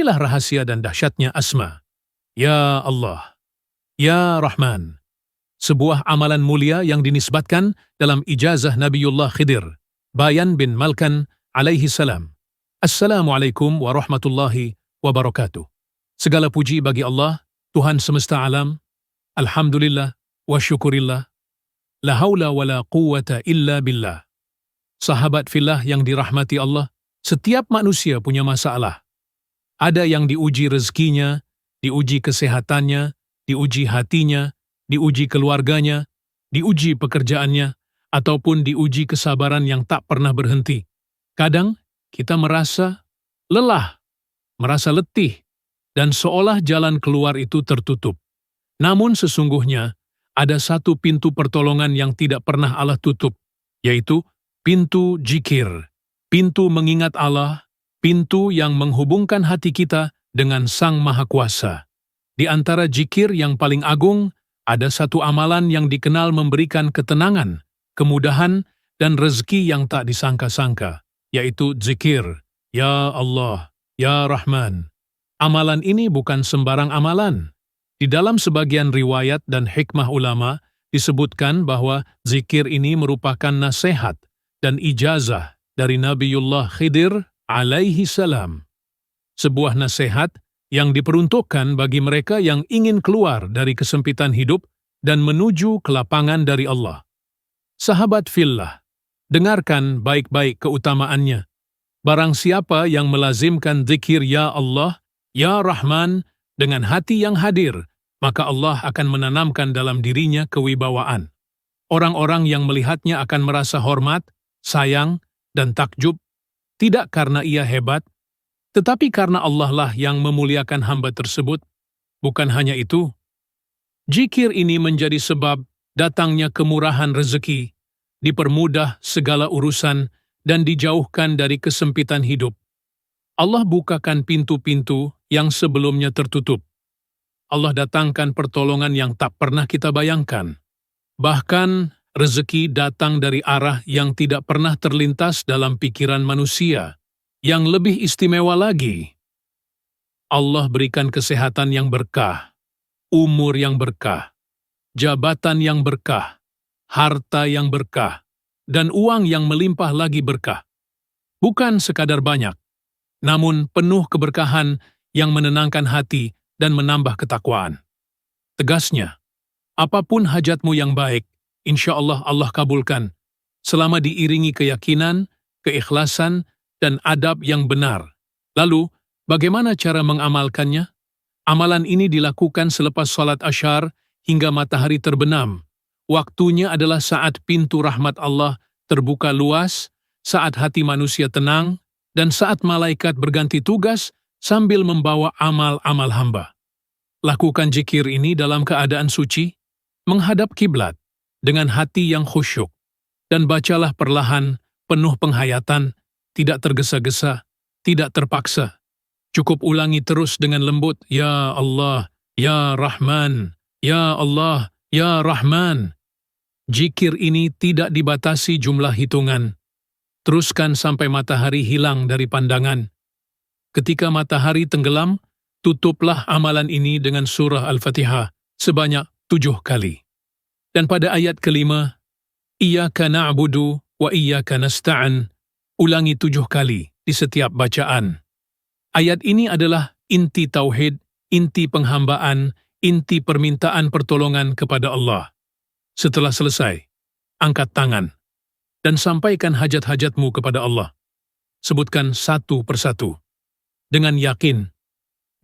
Inilah rahasia dan dahsyatnya asma. Ya Allah, Ya Rahman. Sebuah amalan mulia yang dinisbatkan dalam ijazah Nabiullah Khidir, Bayan bin Malkan alaihi salam. Assalamualaikum warahmatullahi wabarakatuh. Segala puji bagi Allah, Tuhan semesta alam. Alhamdulillah wa syukurillah. La haula wa la quwwata illa billah. Sahabat fillah yang dirahmati Allah, setiap manusia punya masalah. Ada yang diuji rezekinya, diuji kesehatannya, diuji hatinya, diuji keluarganya, diuji pekerjaannya, ataupun diuji kesabaran yang tak pernah berhenti. Kadang kita merasa lelah, merasa letih, dan seolah jalan keluar itu tertutup. Namun sesungguhnya, ada satu pintu pertolongan yang tidak pernah Allah tutup, yaitu pintu dzikir, pintu mengingat Allah, pintu yang menghubungkan hati kita dengan Sang Maha Kuasa. Di antara dzikir yang paling agung, ada satu amalan yang dikenal memberikan ketenangan, kemudahan, dan rezeki yang tak disangka-sangka, yaitu dzikir, Ya Allah, Ya Rahman. Amalan ini bukan sembarang amalan. Di dalam sebagian riwayat dan hikmah ulama, disebutkan bahwa zikir ini merupakan nasihat dan ijazah dari Nabiullah Khidir alaihi salam. Sebuah nasihat yang diperuntukkan bagi mereka yang ingin keluar dari kesempitan hidup dan menuju ke lapangan dari Allah. Sahabat fillah, dengarkan baik-baik keutamaannya. Barang siapa yang melazimkan zikir Ya Allah, Ya Rahman dengan hati yang hadir, maka Allah akan menanamkan dalam dirinya kewibawaan. Orang-orang yang melihatnya akan merasa hormat, sayang, dan takjub, tidak karena ia hebat, tetapi karena Allah lah yang memuliakan hamba tersebut. Bukan hanya itu, zikir ini menjadi sebab datangnya kemurahan rezeki, dipermudah segala urusan, dan dijauhkan dari kesempitan hidup. Allah bukakan pintu-pintu yang sebelumnya tertutup. Allah datangkan pertolongan yang tak pernah kita bayangkan. Bahkan, rezeki datang dari arah yang tidak pernah terlintas dalam pikiran manusia. Yang lebih istimewa lagi, Allah berikan kesehatan yang berkah, umur yang berkah, jabatan yang berkah, harta yang berkah, dan uang yang melimpah lagi berkah. Bukan sekadar banyak, namun penuh keberkahan yang menenangkan hati dan menambah ketakwaan. Tegasnya, apapun hajatmu yang baik, insya Allah Allah kabulkan, selama diiringi keyakinan, keikhlasan, dan adab yang benar. Lalu, bagaimana cara mengamalkannya? Amalan ini dilakukan selepas salat Asyar hingga matahari terbenam. Waktunya adalah saat pintu rahmat Allah terbuka luas, saat hati manusia tenang, dan saat malaikat berganti tugas sambil membawa amal-amal hamba. Lakukan zikir ini dalam keadaan suci, menghadap kiblat, dengan hati yang khusyuk, dan bacalah perlahan, penuh penghayatan, tidak tergesa-gesa, tidak terpaksa. Cukup ulangi terus dengan lembut, Ya Allah, Ya Rahman, Ya Allah, Ya Rahman. Zikir ini tidak dibatasi jumlah hitungan. Teruskan sampai matahari hilang dari pandangan. Ketika matahari tenggelam, tutuplah amalan ini dengan surah Al-Fatihah sebanyak 7 kali. Dan pada ayat kelima, Iyyaka na'budu wa iyyaka nasta'an, ulangi 7 kali di setiap bacaan. Ayat ini adalah inti tauhid, inti penghambaan, inti permintaan pertolongan kepada Allah. Setelah selesai, angkat tangan dan sampaikan hajat-hajatmu kepada Allah. Sebutkan satu persatu, dengan yakin,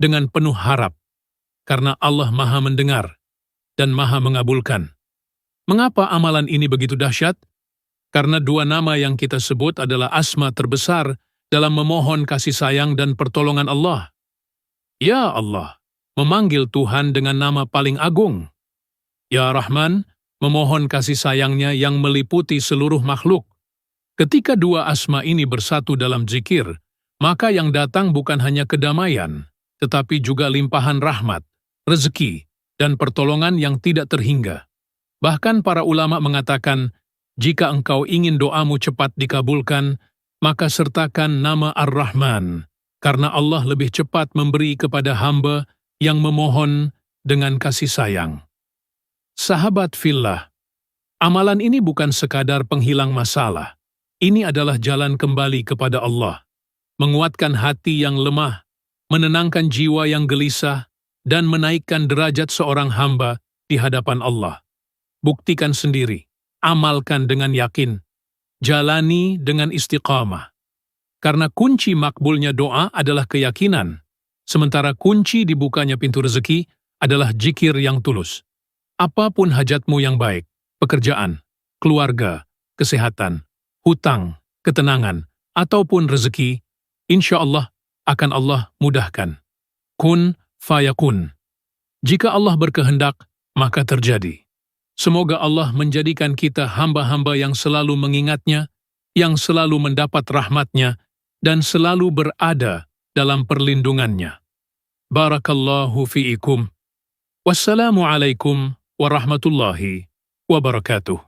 dengan penuh harap, karena Allah Maha mendengar dan Maha mengabulkan. Mengapa amalan ini begitu dahsyat? Karena 2 nama yang kita sebut adalah asma terbesar dalam memohon kasih sayang dan pertolongan Allah. Ya Allah, memanggil Tuhan dengan nama paling agung. Ya Rahman, memohon kasih sayangnya yang meliputi seluruh makhluk. Ketika 2 asma ini bersatu dalam zikir, maka yang datang bukan hanya kedamaian, tetapi juga limpahan rahmat, rezeki, dan pertolongan yang tidak terhingga. Bahkan para ulama mengatakan, jika engkau ingin doamu cepat dikabulkan, maka sertakan nama Ar-Rahman, karena Allah lebih cepat memberi kepada hamba yang memohon dengan kasih sayang. Sahabat fillah, amalan ini bukan sekadar penghilang masalah. Ini adalah jalan kembali kepada Allah, menguatkan hati yang lemah, menenangkan jiwa yang gelisah, dan menaikkan derajat seorang hamba di hadapan Allah. Buktikan sendiri, amalkan dengan yakin, jalani dengan istiqamah. Karena kunci makbulnya doa adalah keyakinan, sementara kunci dibukanya pintu rezeki adalah zikir yang tulus. Apapun hajatmu yang baik, pekerjaan, keluarga, kesehatan, hutang, ketenangan, ataupun rezeki, insya Allah akan Allah mudahkan. Kun fayakun. Jika Allah berkehendak, maka terjadi. Semoga Allah menjadikan kita hamba-hamba yang selalu mengingatnya, yang selalu mendapat rahmatnya, dan selalu berada dalam perlindungannya. Barakallahu fiikum. Wassalamualaikum warahmatullahi wabarakatuh.